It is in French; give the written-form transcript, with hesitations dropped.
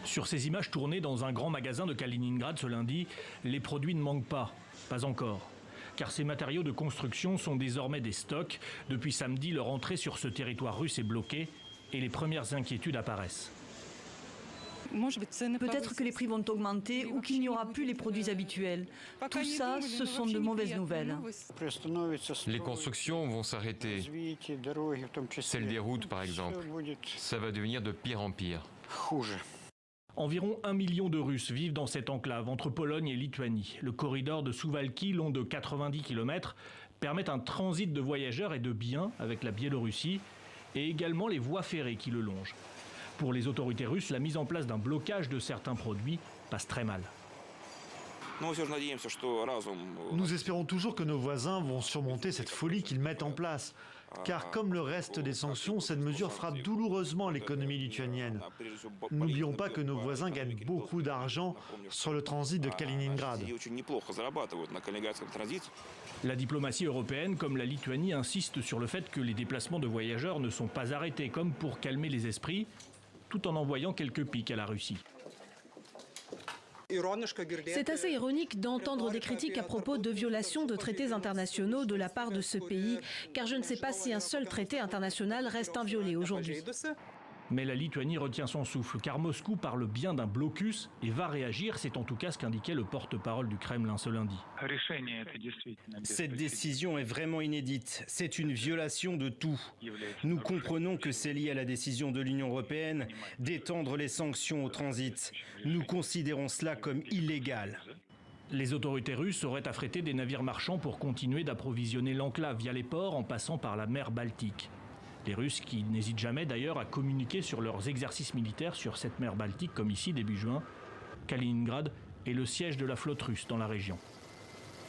Sur ces images tournées dans un grand magasin de Kaliningrad ce lundi, les produits ne manquent pas encore. Car ces matériaux de construction sont désormais des stocks. Depuis samedi, leur entrée sur ce territoire russe est bloquée et les premières inquiétudes apparaissent. Peut-être que les prix vont augmenter ou qu'il n'y aura plus les produits habituels. Tout ça, ce sont de mauvaises nouvelles. Les constructions vont s'arrêter. Celle des routes, par exemple. Ça va devenir de pire en pire. Environ 1 million de Russes vivent dans cette enclave entre Pologne et Lituanie. Le corridor de Suwałki, long de 90 km, permet un transit de voyageurs et de biens avec la Biélorussie et également les voies ferrées qui le longent. Pour les autorités russes, la mise en place d'un blocage de certains produits passe très mal. Nous espérons toujours que nos voisins vont surmonter cette folie qu'ils mettent en place. Car comme le reste des sanctions, cette mesure frappe douloureusement l'économie lituanienne. N'oublions pas que nos voisins gagnent beaucoup d'argent sur le transit de Kaliningrad. La diplomatie européenne, comme la Lituanie, insiste sur le fait que les déplacements de voyageurs ne sont pas arrêtés, comme pour calmer les esprits, tout en envoyant quelques piques à la Russie. C'est assez ironique d'entendre des critiques à propos de violations de traités internationaux de la part de ce pays, car je ne sais pas si un seul traité international reste inviolé aujourd'hui. Mais la Lituanie retient son souffle, car Moscou parle bien d'un blocus et va réagir. C'est en tout cas ce qu'indiquait le porte-parole du Kremlin ce lundi. Cette décision est vraiment inédite. C'est une violation de tout. Nous comprenons que c'est lié à la décision de l'Union européenne d'étendre les sanctions au transit. Nous considérons cela comme illégal. Les autorités russes auraient affrété des navires marchands pour continuer d'approvisionner l'enclave via les ports en passant par la mer Baltique. Les Russes qui n'hésitent jamais d'ailleurs à communiquer sur leurs exercices militaires sur cette mer Baltique, comme ici début juin. Kaliningrad est le siège de la flotte russe dans la région.